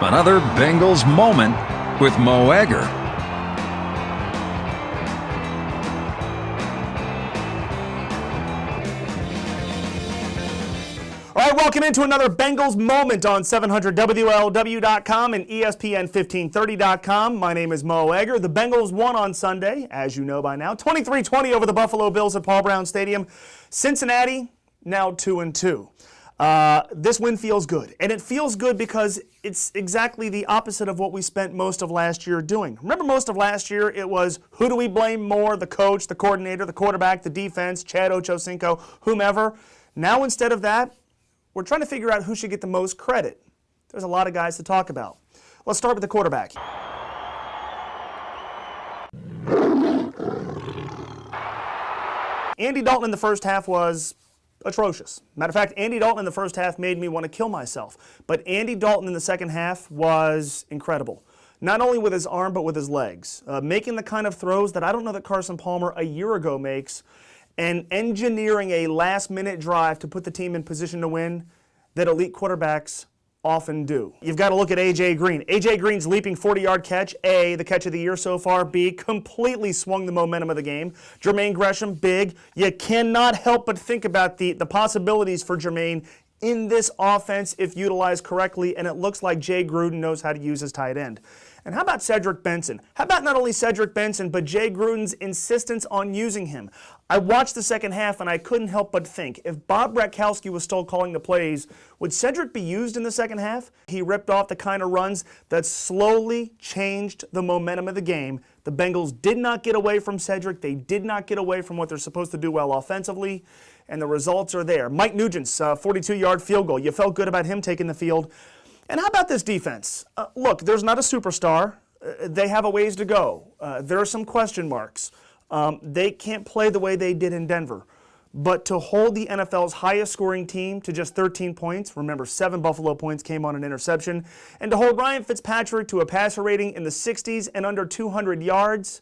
Another Bengals moment with Mo Egger. All right, welcome into another Bengals moment on 700WLW.com and ESPN1530.com. My name is Mo Egger. The Bengals won on Sunday, as you know by now, 23-20 over the Buffalo Bills at Paul Brown Stadium. Cincinnati now 2-2. This win feels good, and it feels good because it's exactly the opposite of what we spent most of last year doing. Remember, most of last year it was, who do we blame more, the coach, the coordinator, the quarterback, the defense, Chad Ochocinco, whomever. Now instead of that, we're trying to figure out who should get the most credit. There's a lot of guys to talk about. Let's start with the quarterback. Andy Dalton in the first half was atrocious. Matter of fact, Andy Dalton in the first half made me want to kill myself. But Andy Dalton in the second half was incredible. Not only with his arm, but with his legs. Making the kind of throws that I don't know that Carson Palmer a year ago makes, and engineering a last-minute drive to put the team in position to win that elite quarterbacks often do. You've got to look at A.J. Green. A.J. Green's leaping 40-yard catch, A, the catch of the year so far, B, completely swung the momentum of the game. Jermaine Gresham, big. You cannot help but think about the possibilities for Jermaine in this offense if utilized correctly, and it looks like Jay Gruden knows how to use his tight end. And how about Cedric Benson? How about not only Cedric Benson, but Jay Gruden's insistence on using him? I watched the second half, and I couldn't help but think, if Bob Bratkowski was still calling the plays, would Cedric be used in the second half? He ripped off the kind of runs that slowly changed the momentum of the game. The Bengals did not get away from Cedric. They did not get away from what they're supposed to do well offensively, and the results are there. Mike Nugent's 42-yard field goal. You felt good about him taking the field. And how about this defense? Look, there's not a superstar. They have a ways to go. There are some question marks. They can't play the way they did in Denver. But to hold the NFL's highest scoring team to just 13 points, remember 7 Buffalo points came on an interception, and to hold Ryan Fitzpatrick to a passer rating in the 60s and under 200 yards,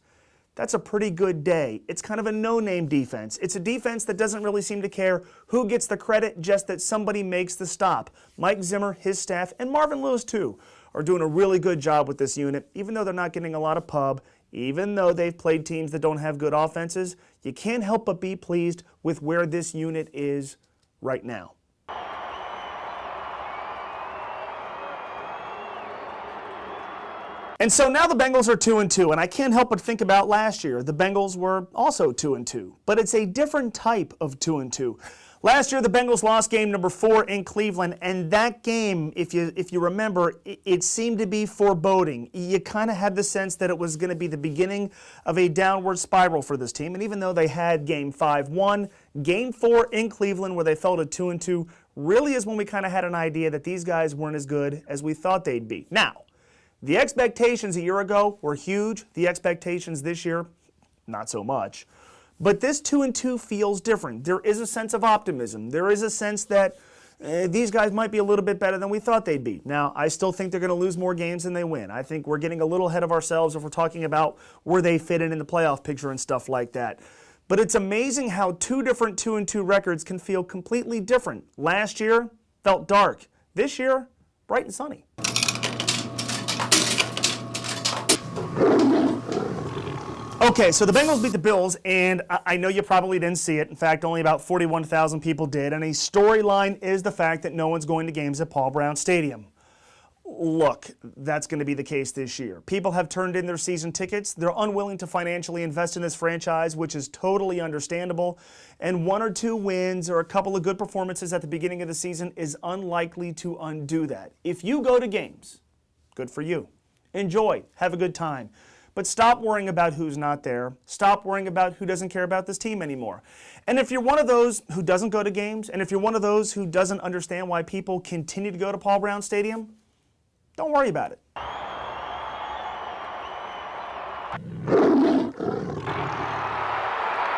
that's a pretty good day. It's kind of a no-name defense. It's a defense that doesn't really seem to care who gets the credit, just that somebody makes the stop. Mike Zimmer, his staff, and Marvin Lewis too, are doing a really good job with this unit, even though they're not getting a lot of pub, even though they've played teams that don't have good offenses. You can't help but be pleased with where this unit is right now. And so now the Bengals are 2-2, and I can't help but think about last year. The Bengals were also 2-2, but it's a different type of 2-2. Last year, the Bengals lost game number 4 in Cleveland, and that game, if you remember, it seemed to be foreboding. You kind of had the sense that it was going to be the beginning of a downward spiral for this team, and even though they had game 5 won, game 4 in Cleveland, where they fell to 2-2, really is when we kind of had an idea that these guys weren't as good as we thought they'd be. Now, the expectations a year ago were huge. The expectations this year, not so much. But this 2-2 feels different. There is a sense of optimism. There is a sense that these guys might be a little bit better than we thought they'd be. Now, I still think they're going to lose more games than they win. I think we're getting a little ahead of ourselves if we're talking about where they fit in the playoff picture and stuff like that. But it's amazing how 2 different 2-2 records can feel completely different. Last year felt dark. This year, bright and sunny. Okay, so the Bengals beat the Bills, and I know you probably didn't see it. In fact, only about 41,000 people did, and a storyline is the fact that no one's going to games at Paul Brown Stadium. Look, that's going to be the case this year. People have turned in their season tickets. They're unwilling to financially invest in this franchise, which is totally understandable, and 1 or 2 wins or a couple of good performances at the beginning of the season is unlikely to undo that. If you go to games, good for you. Enjoy. Have a good time. But stop worrying about who's not there. Stop worrying about who doesn't care about this team anymore. And if you're one of those who doesn't go to games, and if you're one of those who doesn't understand why people continue to go to Paul Brown Stadium, don't worry about it.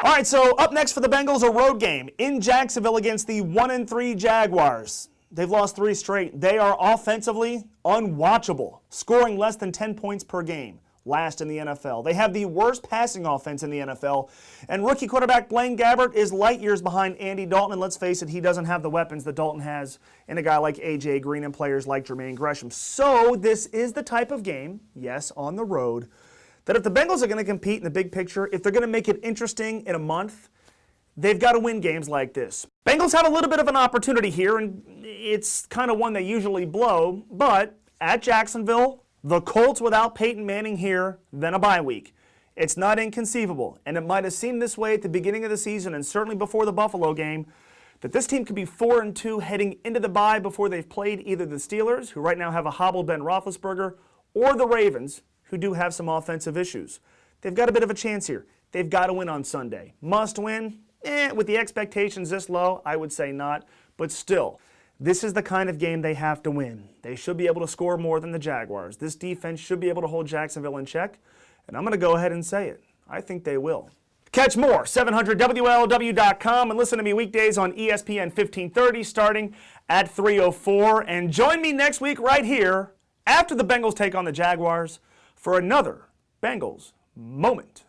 All right, so up next for the Bengals, a road game in Jacksonville against the 1-3 Jaguars. They've lost 3 straight. They are offensively unwatchable, scoring less than 10 points per game. last in the NFL. They have the worst passing offense in the NFL. And rookie quarterback Blaine Gabbert is light years behind Andy Dalton. And let's face it, he doesn't have the weapons that Dalton has in a guy like A.J. Green and players like Jermaine Gresham. So this is the type of game, yes, on the road, that if the Bengals are going to compete in the big picture, if they're going to make it interesting in a month, they've got to win games like this. Bengals have a little bit of an opportunity here, and it's kind of one they usually blow, but at Jacksonville, the Colts without Peyton Manning here, then a bye week. It's not inconceivable, and it might have seemed this way at the beginning of the season and certainly before the Buffalo game, that this team could be 4-2 heading into the bye before they've played either the Steelers, who right now have a hobbled Ben Roethlisberger, or the Ravens, who do have some offensive issues. They've got a bit of a chance here. They've got to win on Sunday. Must win? With the expectations this low, I would say not. But still, this is the kind of game they have to win. They should be able to score more than the Jaguars. This defense should be able to hold Jacksonville in check. And I'm going to go ahead and say it. I think they will. Catch more, 700WLW.com, and listen to me weekdays on ESPN 1530 starting at 3:04. And join me next week right here after the Bengals take on the Jaguars for another Bengals Moment.